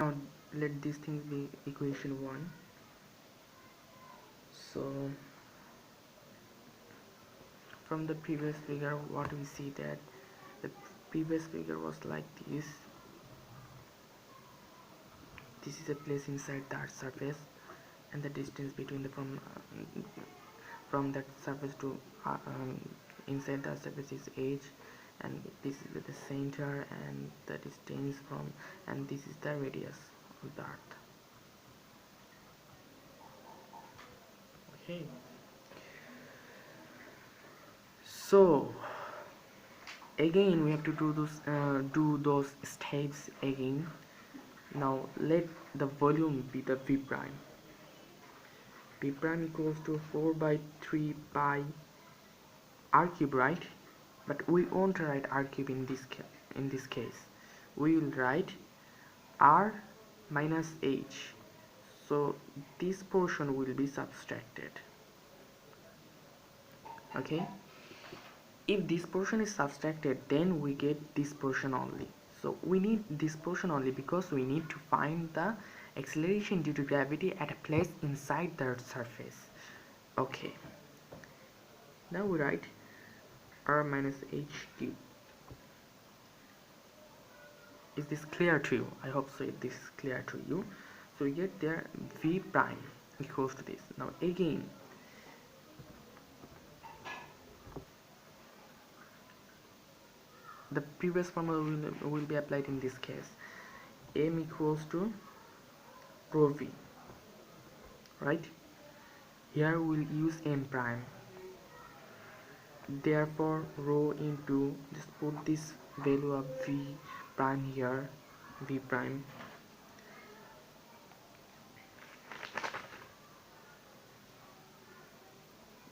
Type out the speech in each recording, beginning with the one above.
Now let these things be equation 1. So from the previous figure, what we see that the previous figure was like this. This is a place inside that surface, and the distance between the from that surface to inside the surface is h, and this is the center and the distance from, and this is the radius of the earth. Okay, so again we have to do those steps again. Now let the volume be the v prime. V prime equals to 4 by 3 pi r cube, right? But we won't write r cube in this case. We will write r minus h. So this portion will be subtracted. Okay, if this portion is subtracted, then we get this portion only. So we need this portion only because we need to find the acceleration due to gravity at a place inside the Earth's surface. Okay, now we write r minus h cube. Is this clear to you? I hope so this is clear to you. So we get there v prime equals to this. Now again, the previous formula will be applied in this case. M equals to rho v, right? Here we'll use m prime. Therefore rho into, just put this value of v prime here, v prime,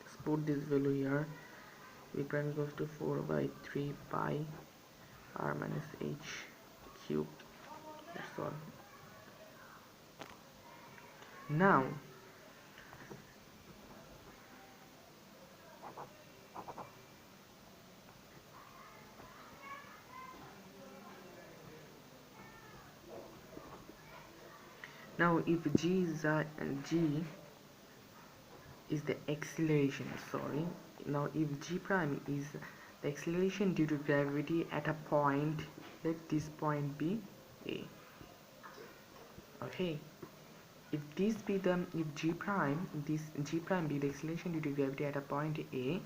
just put this value here, v prime equals to 4 by 3 pi r minus h cube. That's all. Now if g is the acceleration, now if g prime is the acceleration due to gravity at a point, let this point be a. Okay, if g prime be the acceleration due to gravity at a point a,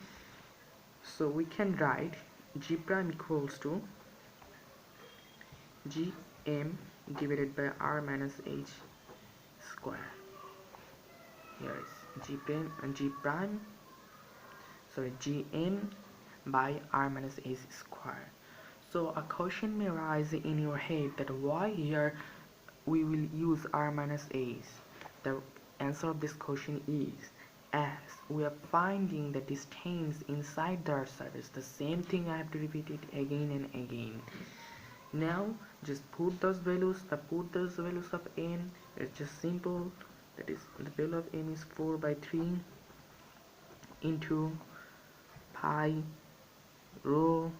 so we can write g prime equals to gm divided by r minus h square. Here is gm by r minus h square. So a question may arise in your head that why here we will use r minus h. The answer of this question is, as we are finding the distance inside the Earth's surface. The same thing I have to repeat it again and again. Now just put those values of n. It's just simple. That is, the value of m is 4 by 3 into pi rho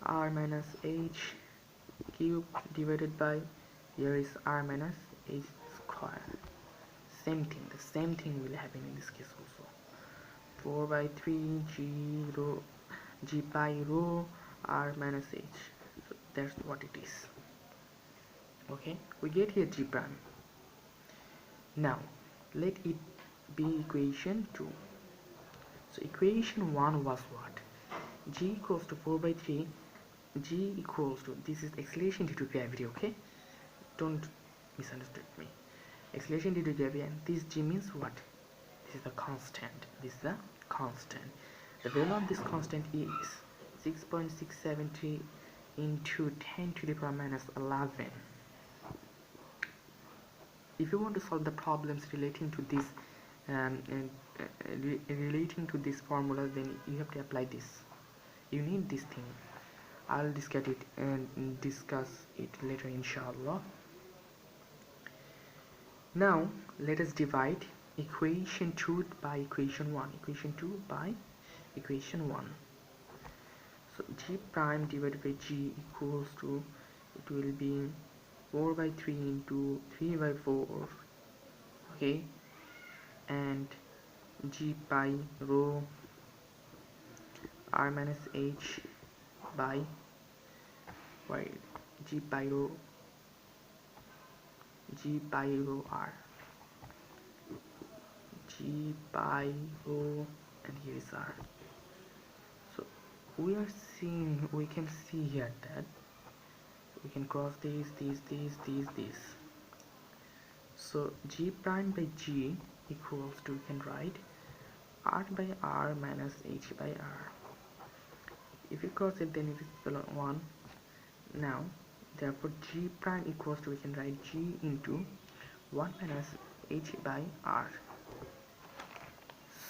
r minus h cube divided by, here is r minus h square. The same thing will happen in this case also. 4 by 3 g pi rho r minus h. So that's what it is. Okay, we get here g prime. Now let it be equation 2. So equation 1 was what? G equals to 4 by 3. G equals to, this is acceleration due to gravity, okay? Don't misunderstand me. Acceleration due to gravity, and this g means what? This is the constant. The value of this constant is 6.673 into 10 to the power minus 11. If you want to solve the problems relating to this formula, then you have to apply this. You need this thing. I'll discuss it later, inshallah. Now let us divide equation 2 by equation 1. Equation 2 by equation 1. So g prime divided by g equals to, it will be 4 by 3 into 3 by 4, okay, and g pi rho r minus h by g pi rho r g pi rho, and here is r. So we can see here that we can cross these. So g prime by g equals to, we can write r by r minus h by r. If you cross it, then it is below 1. Now therefore g prime equals to, we can write g into 1 minus h by r.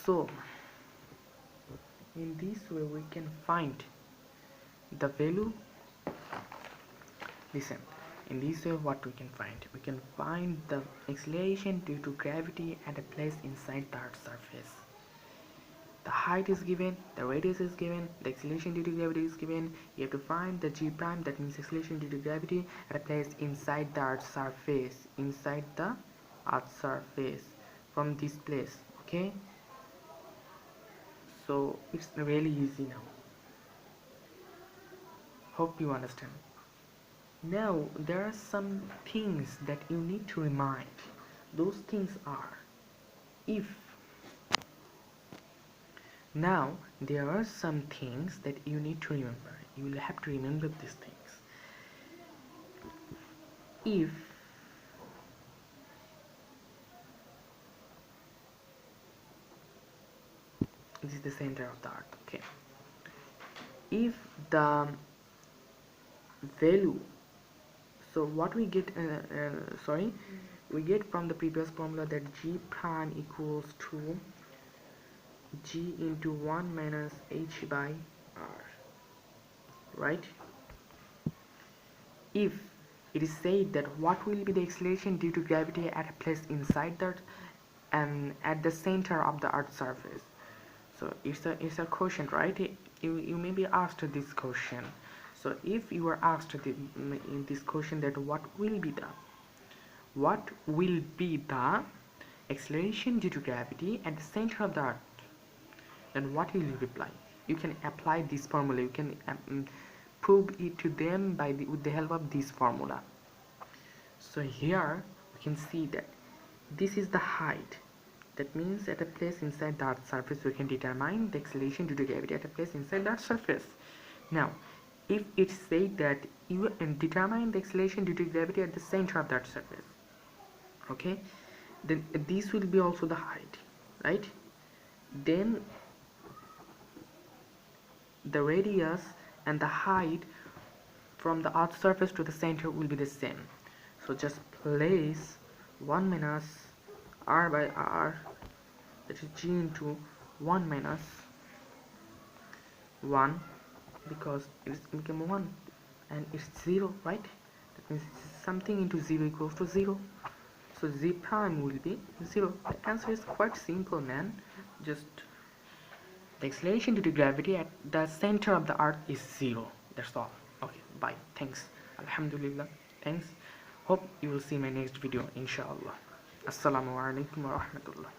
So in this way we can find the value. Listen, in this way what we can find the acceleration due to gravity at a place inside the Earth's surface. The height is given, the radius is given, the acceleration due to gravity is given. You have to find the g prime, that means acceleration due to gravity at a place inside the Earth's surface, from this place, okay? So it's really easy now. Hope you understand. Now there are some things that you need to remind. Those things are, if now there are some things that you need to remember. You will have to remember these things. If this is the center of the Earth, okay, if the value, so what we get, we get from the previous formula that g prime equals to g into 1 minus h by r, right? If it is said that what will be the acceleration due to gravity at a place inside the Earth and at the center of the Earth's surface, so it's a question, right? You may be asked this question. So if you are asked in this question that what will be the acceleration due to gravity at the center of the Earth, then what will you reply? You can apply this formula. You can prove it to them with the help of this formula. So here we can see that this is the height. That means at a place inside the Earth's surface, we can determine the acceleration due to gravity at a place inside the Earth's surface. Now, if it said that you determine the acceleration due to gravity at the center of that surface, okay, then this will be also the height, right? Then the radius and the height from the Earth's surface to the center will be the same. So just place 1 minus r by r, that is g into 1 minus 1, because it's become 1 and it's 0, right? That means something into 0 equals to 0. So z prime will be 0. The answer is quite simple, man. Just the acceleration due to gravity at the center of the Earth is 0. That's all. Okay, bye. Thanks. Alhamdulillah. Thanks. Hope you will see my next video, inshallah. Assalamu alaikum wa rahmatullah.